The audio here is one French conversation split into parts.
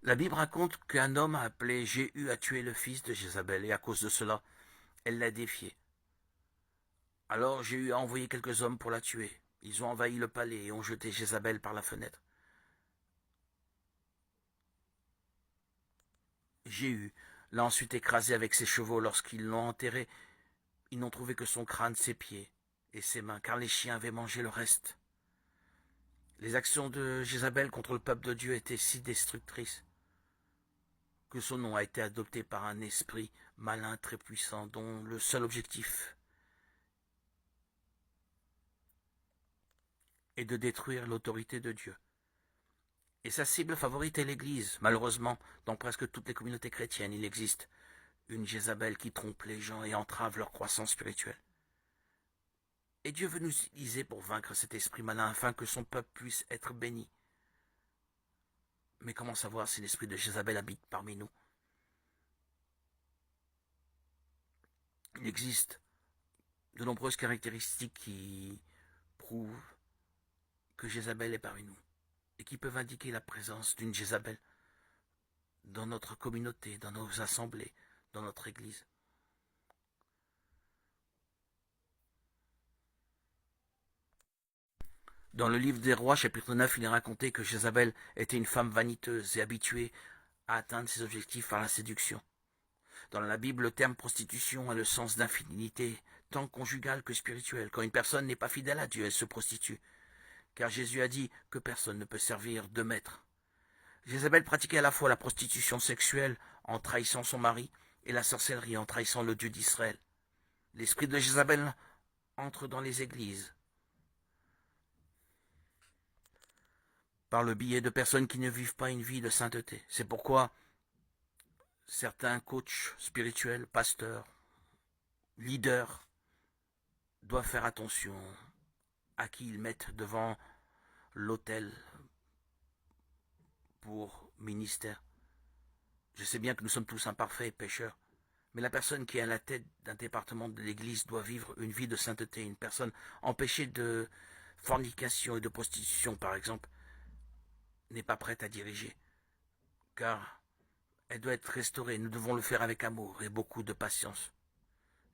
La Bible raconte qu'un homme appelé Jéhu a tué le fils de Jézabel et à cause de cela, elle l'a défié. Alors Jéhu a envoyé quelques hommes pour la tuer. Ils ont envahi le palais et ont jeté Jézabel par la fenêtre. Jéhu l'a ensuite écrasé avec ses chevaux. Lorsqu'ils l'ont enterré, ils n'ont trouvé que son crâne, ses pieds et ses mains, car les chiens avaient mangé le reste. Les actions de Jézabel contre le peuple de Dieu étaient si destructrices que son nom a été adopté par un esprit malin très puissant dont le seul objectif est de détruire l'autorité de Dieu. Et sa cible favorite est l'Église. Malheureusement, dans presque toutes les communautés chrétiennes, il existe une Jézabel qui trompe les gens et entrave leur croissance spirituelle. Et Dieu veut nous utiliser pour vaincre cet esprit malin afin que son peuple puisse être béni. Mais comment savoir si l'esprit de Jézabel habite parmi nous? Il existe de nombreuses caractéristiques qui prouvent que Jézabel est parmi nous et qui peuvent indiquer la présence d'une Jézabel dans notre communauté, dans nos assemblées, dans notre Église. Dans le livre des Rois, chapitre 9, il est raconté que Jézabel était une femme vaniteuse et habituée à atteindre ses objectifs par la séduction. Dans la Bible, le terme prostitution a le sens d'infidélité, tant conjugale que spirituelle. Quand une personne n'est pas fidèle à Dieu, elle se prostitue. Car Jésus a dit que personne ne peut servir deux maîtres. Jézabel pratiquait à la fois la prostitution sexuelle en trahissant son mari et la sorcellerie en trahissant le Dieu d'Israël. L'esprit de Jézabel entre dans les églises par le biais de personnes qui ne vivent pas une vie de sainteté. C'est pourquoi certains coachs spirituels, pasteurs, leaders doivent faire attention à qui ils mettent devant l'autel pour ministère. Je sais bien que nous sommes tous imparfaits et pécheurs, mais la personne qui est à la tête d'un département de l'Église doit vivre une vie de sainteté. Une personne empêchée de fornication et de prostitution, par exemple, n'est pas prête à diriger, car elle doit être restaurée. Nous devons le faire avec amour et beaucoup de patience.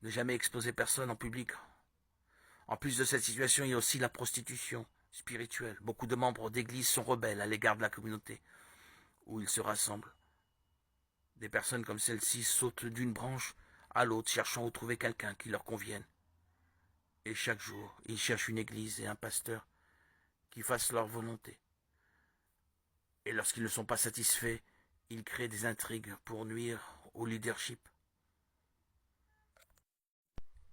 Ne jamais exposer personne en public. En plus de cette situation, il y a aussi la prostitution spirituelle. Beaucoup de membres d'église sont rebelles à l'égard de la communauté où ils se rassemblent. Des personnes comme celle-ci sautent d'une branche à l'autre, cherchant à trouver quelqu'un qui leur convienne. Et chaque jour, ils cherchent une église et un pasteur qui fassent leur volonté. Et lorsqu'ils ne sont pas satisfaits, ils créent des intrigues pour nuire au leadership.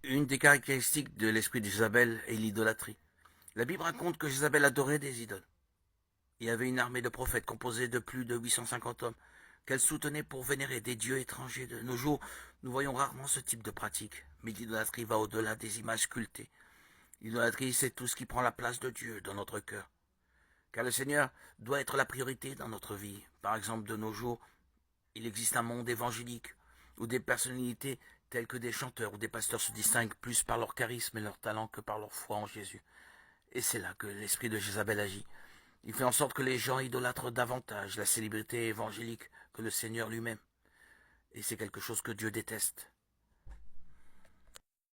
Une des caractéristiques de l'esprit d'Isabelle est l'idolâtrie. La Bible raconte que Jézabel adorait des idoles. Il y avait une armée de prophètes composée de plus de 850 hommes qu'elle soutenait pour vénérer des dieux étrangers. De nos jours, nous voyons rarement ce type de pratique, mais l'idolâtrie va au-delà des images sculptées. L'idolâtrie, c'est tout ce qui prend la place de Dieu dans notre cœur. Car le Seigneur doit être la priorité dans notre vie. Par exemple, de nos jours, il existe un monde évangélique où des personnalités telles que des chanteurs ou des pasteurs se distinguent plus par leur charisme et leur talent que par leur foi en Jésus. Et c'est là que l'esprit de Jézabel agit. Il fait en sorte que les gens idolâtrent davantage la célébrité évangélique que le Seigneur lui-même. Et c'est quelque chose que Dieu déteste.